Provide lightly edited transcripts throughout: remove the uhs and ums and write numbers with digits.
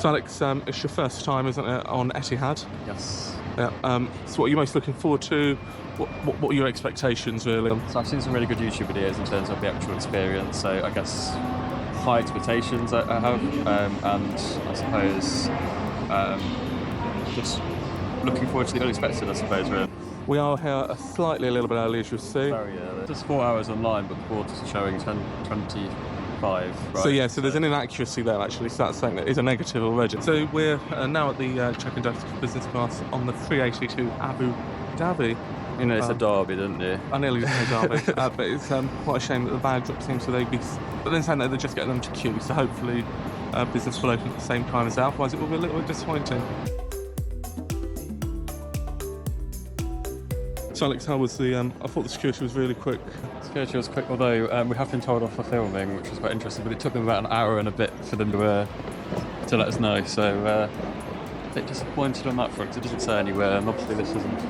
So Alex, it's your first time, isn't it, on Etihad? Yes. Yeah. So what are you most looking forward to? What are your expectations, really? So I've seen some really good YouTube videos in terms of the actual experience, so I guess high expectations I have, and I suppose just looking forward to the unexpected, I suppose, really. We are here a little bit early, as you'll see. Very early. Just 4 hours online, but the board's showing 10:25. Right? So there's an inaccuracy there, actually, so that's saying that is a negative already. So we're now at the check-in desk for business class on the 380 Abu Dhabi. You know, it's a Derby, didn't you? I nearly did say Derby, but it's quite a shame that the bag drop seems to be. But then saying that they're just getting them to queue, so hopefully business will open at the same time as that, otherwise it will be a little bit disappointing. So Alex, how was the, I thought the security was really quick. Security was quick, although we have been told off for filming, which was quite interesting, but it took them about an hour and a bit for them to let us know, so a bit disappointed on that front, because it doesn't say anywhere, and obviously this isn't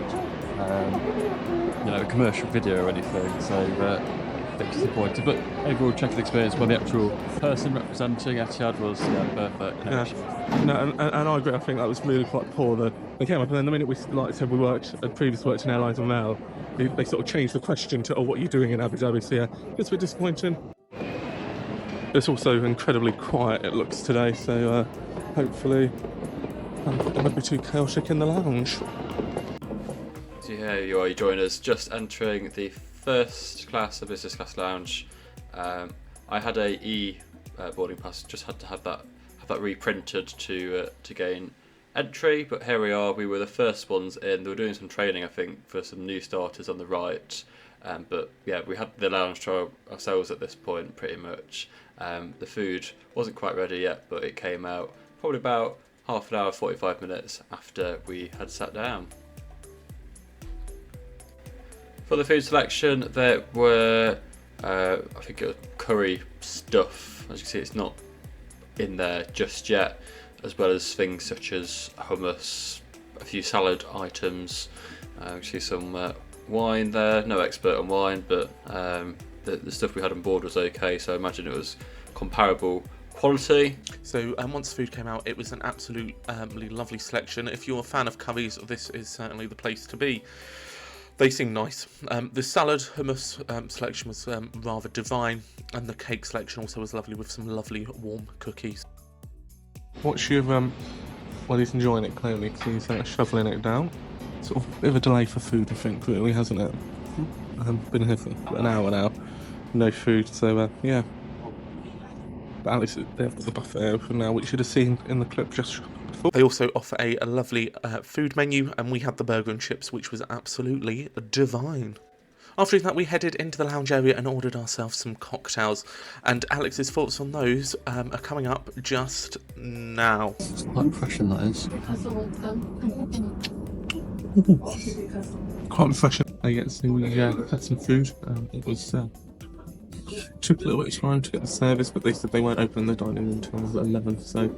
a commercial video or anything, so a bit disappointed. But overall check-in experience by the actual person representing Etihad was perfect. No, and I agree. I think that was really quite poor. They came up, and then the minute we, like I said, had previously worked in Airlines or Mail, they sort of changed the question to, what are you doing in Abu Dhabi? So yeah, it's a bit disappointing. It's also incredibly quiet, it looks, today, so hopefully it won't be too chaotic in the lounge. So here you are, you join us, just entering the first class of business class lounge. I had a boarding pass, just had to have that reprinted to gain entry, but here we are. We were the first ones in. They were doing some training, I think, for some new starters on the right, but yeah, we had the lounge to ourselves at this point pretty much. The food wasn't quite ready yet, but it came out probably about half an hour, 45 minutes after we had sat down. For the food selection, there were I think it was curry stuff. As you can see, it's not in there just yet, as well as things such as hummus, a few salad items. You see some wine there. No expert on wine, but the stuff we had on board was okay, so I imagine it was comparable quality. So once the food came out, it was an absolutely lovely selection. If you're a fan of curries, this is certainly the place to be. They seem nice. The salad hummus selection was rather divine, and the cake selection also was lovely with some lovely warm cookies. What's your well, he's enjoying it clearly because he's shoveling it down. Sort of a bit of a delay for food, I think, really, hasn't it? Been here for an hour now, no food, so yeah. But at least they've got the buffet open now, which you should have seen in the clip just before. They also offer a lovely food menu, and we had the burger and chips, which was absolutely divine. After that, we headed into the lounge area and ordered ourselves some cocktails, and Alex's thoughts on those are coming up just now. It's quite refreshing, that is. Quite refreshing. We had some food. It was took a little bit of time to get the service, but they said they weren't opening the dining room until 11, so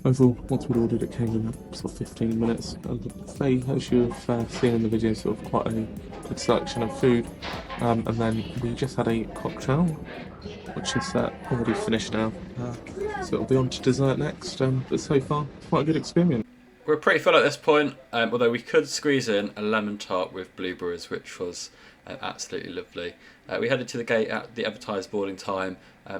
overall, once we'd ordered, it came in sort of 15 minutes. And the buffet, as you've seen in the video, sort of quite a good selection of food. And then we just had a cocktail, which is already finished now. So it'll be on to dessert next. But so far, quite a good experience. We're pretty full at this point, although we could squeeze in a lemon tart with blueberries, which was absolutely lovely. We headed to the gate at the advertised boarding time.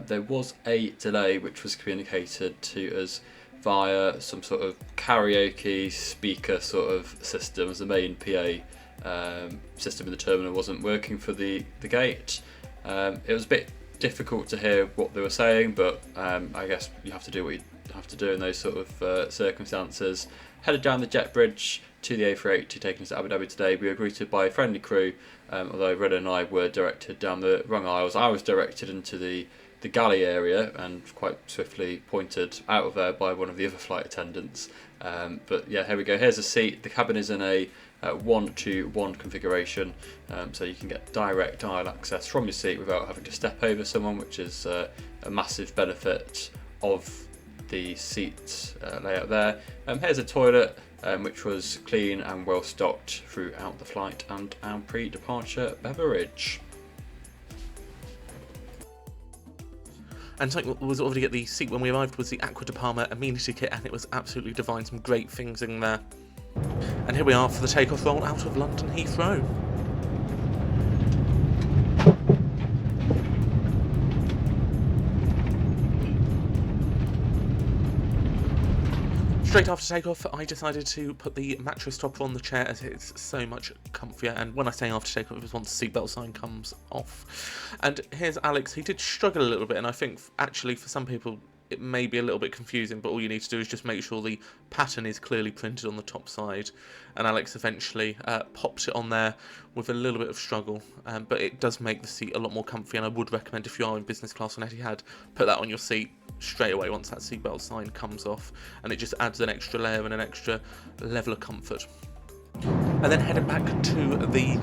There was a delay, which was communicated to us via some sort of karaoke speaker sort of system, as the main PA system in the terminal wasn't working for the gate. It was a bit difficult to hear what they were saying, but I guess you have to do what you have to do in those sort of circumstances. Headed down the jet bridge to the A380 taking us to Abu Dhabi today. We were greeted by a friendly crew, although Rena and I were directed down the wrong aisles. I was directed into the galley area and quite swiftly pointed out of there by one of the other flight attendants. But yeah, here we go. Here's a seat. The cabin is in a 1-to-1 configuration, so you can get direct aisle access from your seat without having to step over someone, which is a massive benefit of the seat layout there. Here's a toilet, which was clean and well stocked throughout the flight, and our pre-departure beverage. And something that was already at the seat when we arrived was the Aqua de Palma amenity kit, and it was absolutely divine, some great things in there. And here we are for the takeoff roll out of London Heathrow. Straight after takeoff, I decided to put the mattress topper on the chair as it's so much comfier, and when I say after takeoff, it was once the seatbelt sign comes off. And here's Alex. He did struggle a little bit, and I think actually for some people it may be a little bit confusing, but all you need to do is just make sure the pattern is clearly printed on the top side. And Alex eventually popped it on there with a little bit of struggle, but it does make the seat a lot more comfy, and I would recommend if you are in business class on Etihad, put that on your seat straight away once that seatbelt sign comes off, and it just adds an extra layer and an extra level of comfort. And then heading back to the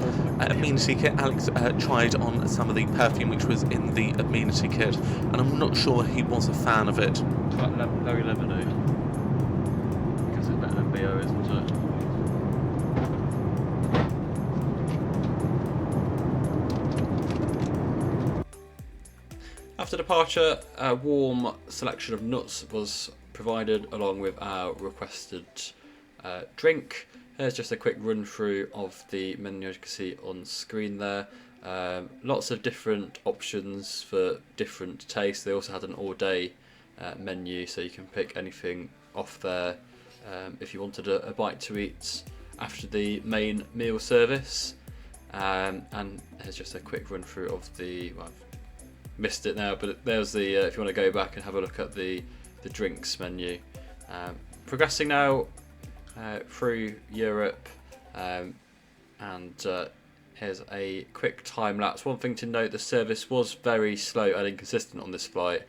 amenity kit, Alex tried on some of the perfume which was in the amenity kit, and I'm not sure he was a fan of it. It's like very lemony. Because it's better than BO, isn't it? After departure, a warm selection of nuts was provided along with our requested drink. Here's just a quick run through of the menu, as you can see on screen there. Lots of different options for different tastes. They also had an all-day menu, so you can pick anything off there if you wanted a bite to eat after the main meal service. And here's just a quick run through of the, well, I've missed it now, but there's the, if you want to go back and have a look at the drinks menu. Progressing now through Europe, and here's a quick time lapse. One thing to note, the service was very slow and inconsistent on this flight.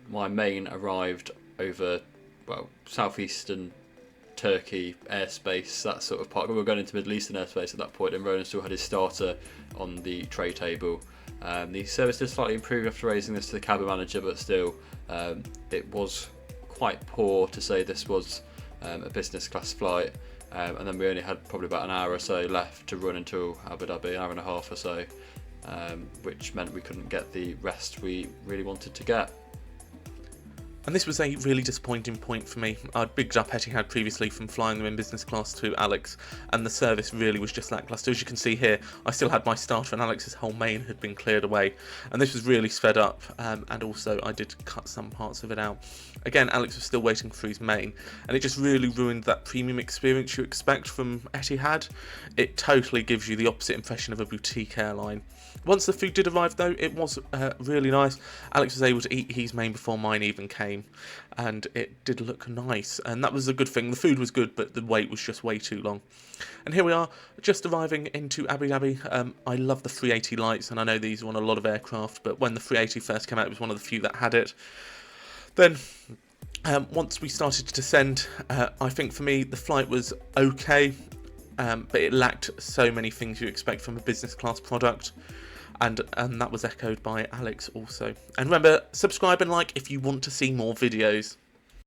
My main arrived over, well, southeastern Turkey airspace, that sort of part. We were going into Middle Eastern airspace at that point, and Ronan still had his starter on the tray table. The service did slightly improve after raising this to the cabin manager, but still it was quite poor to say this was a business class flight, and then we only had probably about an hour or so left to run until Abu Dhabi, an hour and a half or so, which meant we couldn't get the rest we really wanted to get. And this was a really disappointing point for me. I'd bigged up Etihad previously from flying them in business class to Alex, and the service really was just lacklustre. As you can see here, I still had my starter and Alex's whole main had been cleared away, and this was really sped up, and also I did cut some parts of it out. Again, Alex was still waiting for his main, and it just really ruined that premium experience you expect from Etihad. It totally gives you the opposite impression of a boutique airline. Once the food did arrive though, it was really nice. Alex was able to eat his main before mine even came, and it did look nice, and that was a good thing. The food was good, but the wait was just way too long. And here we are, just arriving into Abu Dhabi. I love the 380 lights, and I know these are on a lot of aircraft, but when the 380 first came out, it was one of the few that had it. Then once we started to descend, I think for me the flight was okay, but it lacked so many things you expect from a business class product, and that was echoed by Alex also. And remember, subscribe and like if you want to see more videos.